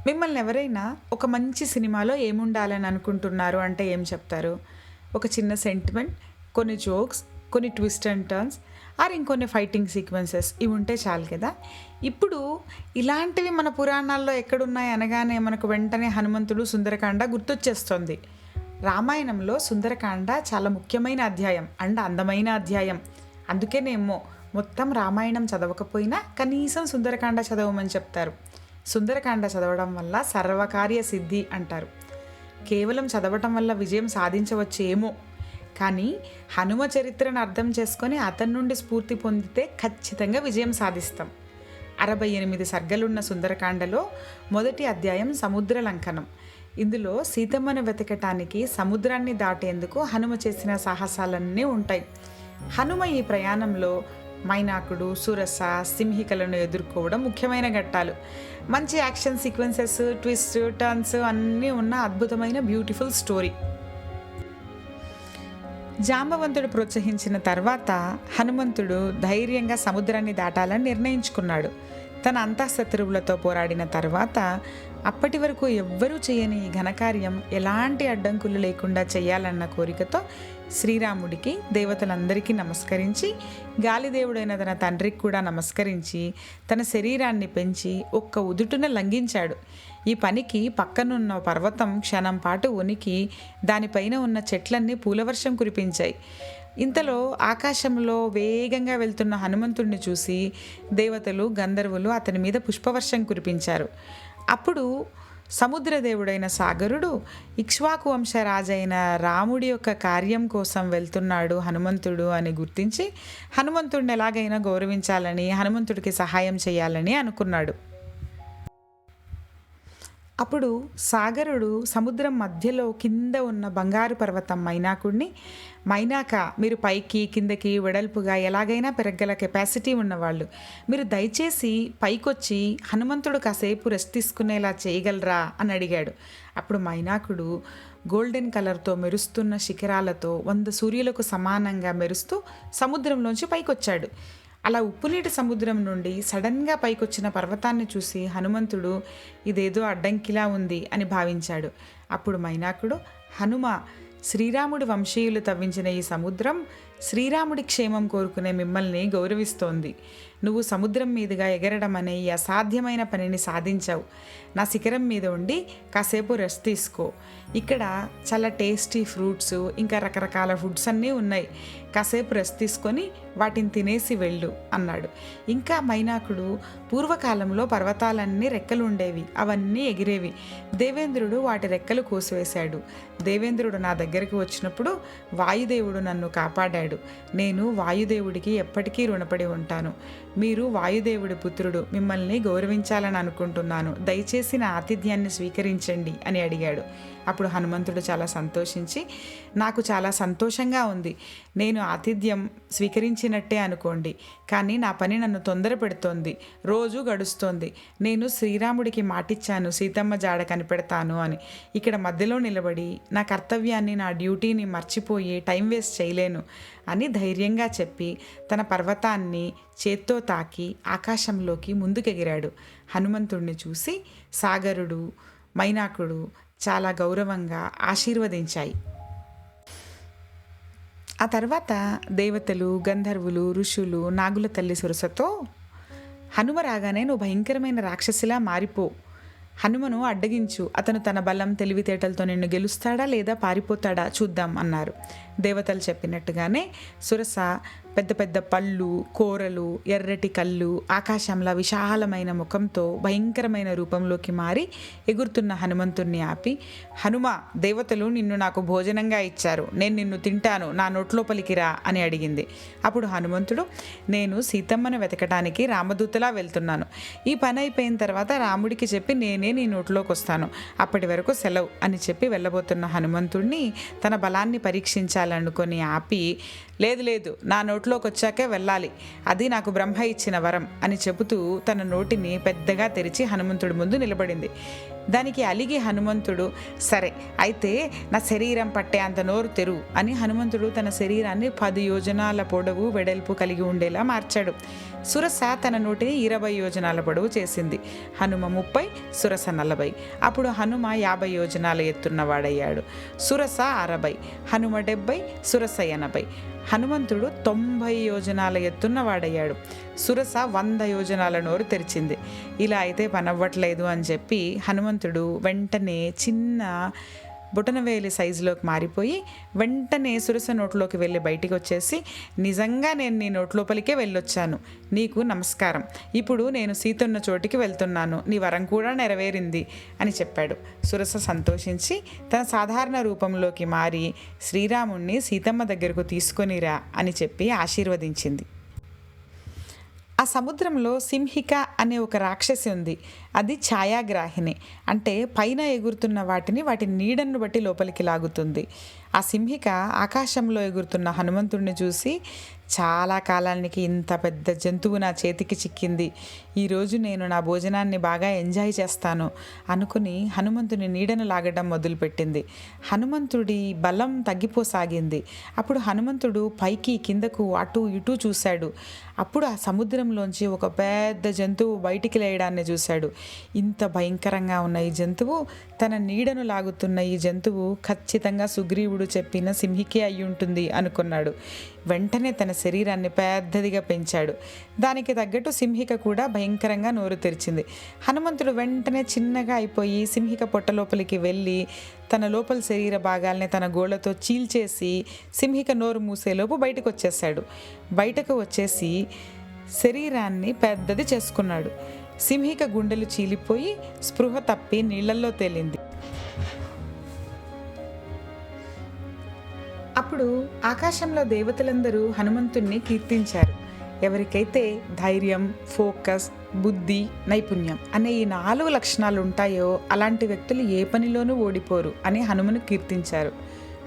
మిమ్మల్ని ఎవరైనా ఒక మంచి సినిమాలో ఏముండాలని అనుకుంటున్నారు అంటే ఏం చెప్తారు? ఒక చిన్న సెంటిమెంట్, కొన్ని జోక్స్, కొన్ని ట్విస్ట్ అండ్ టర్న్స్ ఆర్ ఇంకొన్ని ఫైటింగ్ సీక్వెన్సెస్ ఇవి ఉంటే చాలు కదా! ఇప్పుడు ఇలాంటివి మన పురాణాల్లో ఎక్కడున్నాయి అనగానే మనకు వెంటనే హనుమంతుడు, సుందరకాండ గుర్తొచ్చేస్తుంది. రామాయణంలో సుందరకాండ చాలా ముఖ్యమైన అధ్యాయం అండ్ అందమైన అధ్యాయం. అందుకేనేమో మొత్తం రామాయణం చదవకపోయినా కనీసం సుందరకాండ చదవమని చెప్తారు. సుందరకాండ చదవడం వల్ల సర్వకార్య సిద్ధి అంటారు. కేవలం చదవటం వల్ల విజయం సాధించవచ్చేమో, కానీ హనుమ చరిత్రను అర్థం చేసుకొని అతని నుండి స్ఫూర్తి పొందితే ఖచ్చితంగా విజయం సాధిస్తాం. 68 సర్గలున్న సుందరకాండలో మొదటి అధ్యాయం సముద్ర లంకనం. ఇందులో సీతమ్మను వెతకటానికి సముద్రాన్ని దాటేందుకు హనుమ చేసిన సాహసాలన్నీ ఉంటాయి. హనుమ ఈ ప్రయాణంలో మైనాకుడు, సురస, సింహికలను ఎదుర్కోవడం ముఖ్యమైన ఘట్టాలు. మంచి యాక్షన్ సీక్వెన్సెస్, ట్విస్ట్, టర్న్స్ అన్నీ ఉన్న అద్భుతమైన బ్యూటిఫుల్ స్టోరీ. జాంబవంతుడు ప్రోత్సహించిన తర్వాత హనుమంతుడు ధైర్యంగా సముద్రాన్ని దాటాలని నిర్ణయించుకున్నాడు. తన అంతఃశత్రువులతో పోరాడిన తర్వాత అప్పటి వరకు ఎవ్వరూ చేయని ఈ ఘనకార్యం ఎలాంటి అడ్డంకులు లేకుండా చేయాలన్న కోరికతో శ్రీరాముడికి, దేవతలందరికీ నమస్కరించి, గాలిదేవుడైన తన తండ్రికి కూడా నమస్కరించి తన శరీరాన్ని పెంచి ఒక్క ఉదుటున లంఘించాడు. ఈ పనికి పక్కనున్న పర్వతం క్షణం పాటు వణికి దానిపైన ఉన్న చెట్లన్నీ పూలవర్షం కురిపించాయి. ఇంతలో ఆకాశంలో వేగంగా వెళ్తున్న హనుమంతుడిని చూసి దేవతలు, గంధర్వులు అతని మీద పుష్పవర్షం కురిపించారు. అప్పుడు సముద్రదేవుడైన సాగరుడు ఇక్ష్వాకు వంశరాజైన రాముడి యొక్క కార్యం కోసం వెళ్తున్నాడు హనుమంతుడు అని గుర్తించి హనుమంతుడిని ఎలాగైనా గౌరవించాలని, హనుమంతుడికి సహాయం చేయాలని అనుకున్నాడు. అప్పుడు సాగరుడు సముద్రం మధ్యలో కింద ఉన్న బంగారు పర్వతం మైనాకుడిని, మైనాక మీరు పైకి కిందకి వెడల్పుగా ఎలాగైనా పెరగల కెపాసిటీ ఉన్నవాళ్ళు, మీరు దయచేసి పైకొచ్చి హనుమంతుడు కాసేపు రెస్ట్ తీసుకునేలా చేయగలరా అని అడిగాడు. అప్పుడు మైనాకుడు గోల్డెన్ కలర్తో మెరుస్తున్న శిఖరాలతో 100 సూర్యులకు సమానంగా మెరుస్తూ సముద్రంలోంచి పైకొచ్చాడు. అలా ఉప్పునీటి సముద్రం నుండి సడన్గా పైకొచ్చిన పర్వతాన్ని చూసి హనుమంతుడు ఇదేదో అడ్డంకిలా ఉంది అని భావించాడు. అప్పుడు మైనాకుడు, హనుమ, శ్రీరాముడి వంశీయులు తవ్వించిన ఈ సముద్రం శ్రీరాముడి క్షేమం కోరుకునే మిమ్మల్ని గౌరవిస్తోంది. నువ్వు సముద్రం మీదుగా ఎగరడం అనే ఈ అసాధ్యమైన పనిని సాధించావు. నా శిఖరం మీద ఉండి కాసేపు రెస్ట్ తీసుకో. ఇక్కడ చాలా టేస్టీ ఫ్రూట్స్ ఇంకా రకరకాల ఫుడ్స్ అన్నీ ఉన్నాయి. కాసేపు రెస్ట్ తీసుకొని వాటిని తినేసి వెళ్ళు అన్నాడు. ఇంకా మైనాకుడు, పూర్వకాలంలో పర్వతాలన్నీ రెక్కలు ఉండేవి, అవన్నీ ఎగిరేవి. దేవేంద్రుడు వాటి రెక్కలు కోసివేశాడు. దేవేంద్రుడు నా దగ్గరికి వచ్చినప్పుడు వాయుదేవుడు నన్ను కాపాడాడు. నేను వాయుదేవుడికి ఎప్పటికీ రుణపడి ఉంటాను. మీరు వాయుదేవుడి పుత్రుడు, మిమ్మల్ని గౌరవించాలని అనుకుంటున్నాను, దయచేసి నా ఆతిథ్యాన్ని స్వీకరించండి అని అడిగాడు. అప్పుడు హనుమంతుడు చాలా సంతోషించి, నాకు చాలా సంతోషంగా ఉంది, నేను ఆతిథ్యం స్వీకరించినట్టే అనుకోండి, కానీ నా పని నన్ను తొందర పెడుతోంది, రోజు గడుస్తోంది. నేను శ్రీరాముడికి మాటిచ్చాను సీతమ్మ జాడ కనిపెడతాను అని. ఇక్కడ మధ్యలో నిలబడి నా కర్తవ్యాన్ని, నా డ్యూటీని మర్చిపోయి టైం వేస్ట్ చేయలేను అని ధైర్యంగా చెప్పి తన పర్వతాన్ని చేత్తో తాకి ఆకాశంలోకి ముందుకెగిరాడు. హనుమంతుడిని చూసి సాగరుడు, మైనాకుడు చాలా గౌరవంగా ఆశీర్వదించాయి. ఆ తర్వాత దేవతలు, గంధర్వులు, ఋషులు నాగుల తల్లి సురసతో, హనుమ రాగానే నువ్వు భయంకరమైన రాక్షసిలా మారిపో, హనుమను అడ్డగించు, అతను తన బలం, తెలివితేటలతో నిన్ను గెలుస్తాడా లేదా పారిపోతాడా చూద్దాం అన్నారు. దేవతలు చెప్పినట్టుగానే సురస పెద్ద పెద్ద పళ్ళు, కోరలు, ఎర్రటి కళ్ళు, ఆకాశంలా విశాలమైన ముఖంతో భయంకరమైన రూపంలోకి మారి ఎగురుతున్న హనుమంతుణ్ణి ఆపి, హనుమ, దేవతలు నిన్ను నాకు భోజనంగా ఇచ్చారు, నేను నిన్ను తింటాను, నా నోట్లోపలికి రా అని అడిగింది. అప్పుడు హనుమంతుడు, నేను సీతమ్మను వెతకడానికి రామదూతలా వెళ్తున్నాను, ఈ పని అయిపోయిన తర్వాత రాముడికి చెప్పి నేనే నీ నోట్లోకి వస్తాను, అప్పటి వరకు సెలవు అని చెప్పి వెళ్ళబోతున్న హనుమంతుడిని తన బలాన్ని పరీక్షించాలనుకొని ఆపి, లేదు లేదు, నా నోట్లోకి వచ్చాకే వెళ్ళాలి, అది నాకు బ్రహ్మ ఇచ్చిన వరం అని చెబుతూ తన నోటిని పెద్దగా తెరిచి హనుమంతుడి ముందు నిలబడింది. దానికి అలిగి హనుమంతుడు, సరే అయితే నా శరీరం పట్టే అంత నోరు తెరువు అని హనుమంతుడు తన శరీరాన్ని 10 యోజనాల పొడవు వెడల్పు కలిగి ఉండేలా మార్చాడు. సురస తన నోటిని 20 యోజనాల పొడవు చేసింది. హనుమ 30, సురస 40. అప్పుడు హనుమ 50 యోజనాల ఎత్తున్నవాడయ్యాడు. సురస 60, హనుమ 70, సురస 80. హనుమంతుడు 90 యోజనాల ఎత్తున్నవాడయ్యాడు. సురస 100 యోజనాల నోరు తెరిచింది. ఇలా అయితే పనవ్వట్లేదు అని చెప్పి హనుమంతుడు వెంటనే చిన్న బొటనవేలి సైజులోకి మారిపోయి వెంటనే సురస నోట్లోకి వెళ్ళి బయటికి వచ్చేసి, నిజంగా నేను నీ నోట్లోపలికే వెళ్ళొచ్చాను, నీకు నమస్కారం, ఇప్పుడు నేను సీతన్న చోటికి వెళ్తున్నాను, నీ వరం కూడా నెరవేరింది అని చెప్పాడు. సురస సంతోషించి తన సాధారణ రూపంలోకి మారి శ్రీరాముణ్ణి సీతమ్మ దగ్గరకు తీసుకొనిరా అని చెప్పి ఆశీర్వదించింది. ఆ సముద్రంలో సింహిక అనే ఒక రాక్షసి ఉంది. అది ఛాయాగ్రాహిని, అంటే పైన ఎగురుతున్న వాటి నీడను బట్టి లోపలికి లాగుతుంది. ఆ సింహిక ఆకాశంలో ఎగురుతున్న హనుమంతుడిని చూసి, చాలా కాలానికి ఇంత పెద్ద జంతువు నా చేతికి చిక్కింది, ఈరోజు నేను నా భోజనాన్ని బాగా ఎంజాయ్ చేస్తాను అనుకుని హనుమంతుని నీడను లాగడం మొదలుపెట్టింది. హనుమంతుడి బలం తగ్గిపోసాగింది. అప్పుడు హనుమంతుడు పైకి కిందకు అటు ఇటు చూశాడు. అప్పుడు ఆ సముద్రంలోంచి ఒక పెద్ద జంతువు బయటికి లేయడాన్ని చూశాడు. ఇంత భయంకరంగా ఉన్న ఈ జంతువు, తన నీడను లాగుతున్న ఈ జంతువు ఖచ్చితంగా సుగ్రీవుడు చెప్పిన సింహికే అయి ఉంటుంది అనుకున్నాడు. వెంటనే తన శరీరాన్ని పెద్దదిగా పెంచాడు. దానికి తగ్గట్టు సింహిక కూడా భయంకరంగా నోరు తెరిచింది. హనుమంతుడు వెంటనే చిన్నగా అయిపోయి సింహిక పొట్ట లోపలికి వెళ్ళి తన లోపల శరీర భాగాల్ని తన గోళ్లతో చీల్చేసి సింహిక నోరు మూసేలోపు బయటకు వచ్చేసాడు. బయటకు వచ్చేసి శరీరాన్ని పెద్దది చేసుకున్నాడు. సింహిక గుండెలు చీలిపోయి స్పృహ తప్పి నీళ్లల్లో తేలింది. అప్పుడు ఆకాశంలో దేవతలందరూ హనుమంతుణ్ణి కీర్తించారు. ఎవరికైతే ధైర్యం, ఫోకస్, బుద్ధి, నైపుణ్యం అనే ఈ 4 లక్షణాలు ఉంటాయో అలాంటి వ్యక్తులు ఏ పనిలోనూ ఓడిపోరు అని హనుమను కీర్తించారు.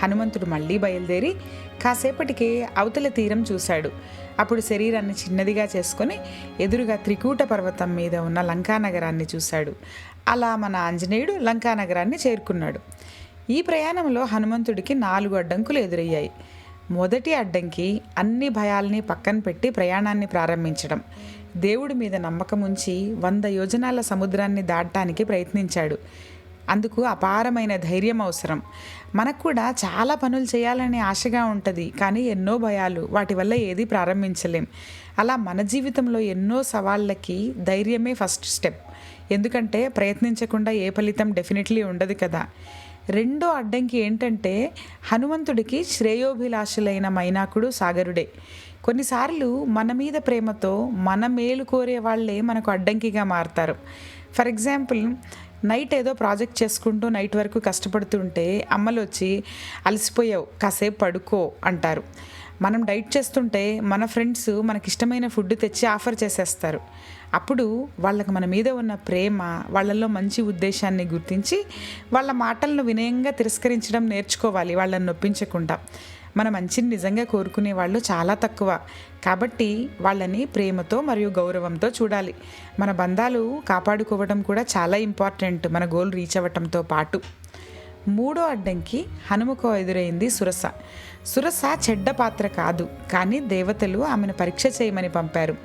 హనుమంతుడు మళ్ళీ బయలుదేరి కాసేపటికి అవతల తీరం చూశాడు. అప్పుడు శరీరాన్ని చిన్నదిగా చేసుకొని ఎదురుగా త్రికూట పర్వతం మీద ఉన్న లంకానగరాన్ని చూశాడు. అలా మన ఆంజనేయుడు లంకానగరాన్ని చేరుకున్నాడు. ఈ ప్రయాణంలో హనుమంతుడికి 4 అడ్డంకులు ఎదురయ్యాయి. మొదటి అడ్డంకి అన్ని భయాల్ని పక్కన పెట్టి ప్రయాణాన్ని ప్రారంభించడం. దేవుడి మీద నమ్మకం ఉంచి 100 యోజనాల సముద్రాన్ని దాటడానికి ప్రయత్నించాడు. అందుకు అపారమైన ధైర్యం అవసరం. మనకు కూడా చాలా పనులు చేయాలనే ఆశగా ఉంటుంది, కానీ ఎన్నో భయాలు, వాటి వల్ల ఏది ప్రారంభించలేం. అలా మన జీవితంలో ఎన్నో సవాళ్ళకి ధైర్యమే ఫస్ట్ స్టెప్. ఎందుకంటే ప్రయత్నించకుండా ఏ ఫలితం డెఫినెట్లీ ఉండదు కదా. రెండో అడ్డంకి ఏంటంటే హనుమంతుడికి శ్రేయోభిలాషులైన మైనాకుడు, సాగరుడే. కొన్నిసార్లు మన మీద ప్రేమతో మన మేలు కోరే వాళ్ళే మనకు అడ్డంకిగా మారుతారు. ఫర్ ఎగ్జాంపుల్, నైట్ ఏదో ప్రాజెక్ట్ చేసుకుంటూ నైట్ వరకు కష్టపడుతుంటే అమ్మలు వచ్చి అలసిపోయావు కాసేపు పడుకో అంటారు. మనం డైట్ చేస్తుంటే మన ఫ్రెండ్స్ మనకిష్టమైన ఫుడ్ తెచ్చి ఆఫర్ చేసేస్తారు. అప్పుడు వాళ్ళకు మన మీద ఉన్న ప్రేమ, వాళ్ళల్లో మంచి ఉద్దేశాన్ని గుర్తించి వాళ్ళ మాటలను వినయంగా తిరస్కరించడం నేర్చుకోవాలి, వాళ్ళని నొప్పించకుండా. మన మంచిని నిజంగా కోరుకునే వాళ్ళు చాలా తక్కువ. కాబట్టి వాళ్ళని ప్రేమతో మరియు గౌరవంతో చూడాలి. మన బంధాలు కాపాడుకోవడం కూడా చాలా ఇంపార్టెంట్, మన గోల్ రీచ్ అవ్వటంతో పాటు. మూడో అడ్డంకి హనుమకు ఎదురైంది సురస. సురస చెడ్డ పాత్ర కాదు, కానీ దేవతలు ఆమెను పరీక్ష చేయమని పంపారు.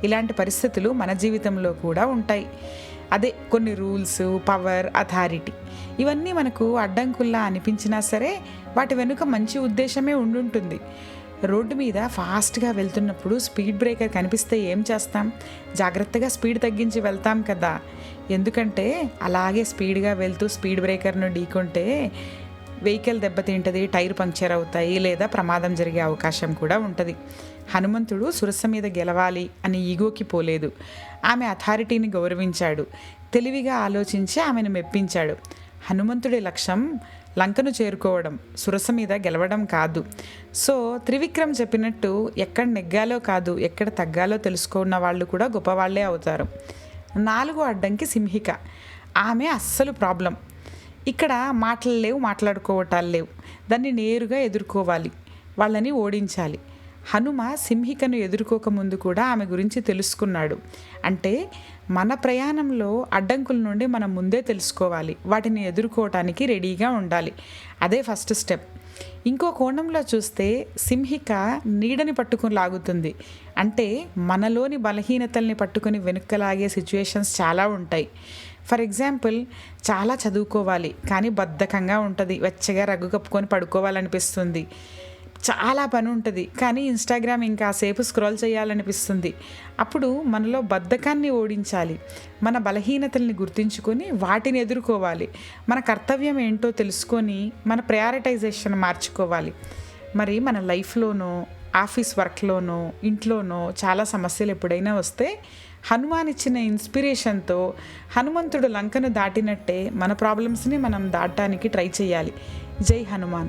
ఇలాంటి పరిస్థితులు మన జీవితంలో కూడా ఉంటాయి. అదే కొన్ని రూల్స్, పవర్, అథారిటీ ఇవన్నీ మనకు అడ్డంకుల్లా అనిపించినా సరే వాటి వెనుక మంచి ఉద్దేశమే ఉండుంటుంది. రోడ్డు మీద ఫాస్ట్గా వెళ్తున్నప్పుడు స్పీడ్ బ్రేకర్ కనిపిస్తే ఏం చేస్తాం? జాగ్రత్తగా స్పీడ్ తగ్గించి వెళ్తాం కదా. ఎందుకంటే అలాగే స్పీడ్గా వెళ్తూ స్పీడ్ బ్రేకర్ను ఢీకొంటే వెహికల్ దెబ్బతింటుంది, టైర్ పంక్చర్ అవుతాయి, లేదా ప్రమాదం జరిగే అవకాశం కూడా ఉంటుంది. హనుమంతుడు సురస మీద గెలవాలి అని ఈగోకి పోలేదు. ఆమె అథారిటీని గౌరవించాడు. తెలివిగా ఆలోచించి ఆమెను మెప్పించాడు. హనుమంతుడి లక్ష్యం లంకను చేరుకోవడం, సురస మీద గెలవడం కాదు. సో త్రివిక్రమ్ చెప్పినట్టు ఎక్కడ నెగ్గాలో కాదు, ఎక్కడ తగ్గాలో తెలుసుకున్న వాళ్ళు కూడా గొప్పవాళ్లే అవుతారు. 4వ అడ్డంకి సింహిక. ఆమె అస్సలు ప్రాబ్లం. ఇక్కడ మాటలు లేవు, మాట్లాడుకోవటాలు లేవు. దాన్ని నేరుగా ఎదుర్కోవాలి, వాళ్ళని ఓడించాలి. హనుమ సింహికను ఎదుర్కోకముందు కూడా ఆమె గురించి తెలుసుకున్నాడు. అంటే మన ప్రయాణంలో అడ్డంకుల నుండి మనం ముందే తెలుసుకోవాలి, వాటిని ఎదుర్కోవటానికి రెడీగా ఉండాలి. అదే ఫస్ట్ స్టెప్. ఇంకో కోణంలో చూస్తే సింహిక నీడని పట్టుకుని లాగుతుంది. అంటే మనలోని బలహీనతల్ని పట్టుకుని వెనుక్కలాగే సిచ్యుయేషన్స్ చాలా ఉంటాయి. ఫర్ ఎగ్జాంపుల్, చాలా చదువుకోవాలి కానీ బద్ధకంగా ఉంటుంది, వెచ్చగా రగ్గు కప్పుకొని పడుకోవాలనిపిస్తుంది. చాలా పని ఉంటుంది కానీ ఇన్స్టాగ్రామ్ ఇంకాసేపు స్క్రోల్ చేయాలనిపిస్తుంది. అప్పుడు మనలో బద్ధకాన్ని ఓడించాలి, మన బలహీనతల్ని గుర్తించుకొని వాటిని ఎదుర్కోవాలి, మన కర్తవ్యం ఏంటో తెలుసుకొని మన ప్రయారిటైజేషన్ మార్చుకోవాలి. మరి మన లైఫ్లోనో, ఆఫీస్ వర్క్లోనో, ఇంట్లోనో చాలా సమస్యలు ఎప్పుడైనా వస్తే హనుమాన్ ఇచ్చిన ఇన్స్పిరేషన్తో హనుమంతుడు లంకను దాటినట్టే మన ప్రాబ్లమ్స్ని మనం దాటడానికి ట్రై చేయాలి. జై హనుమాన్.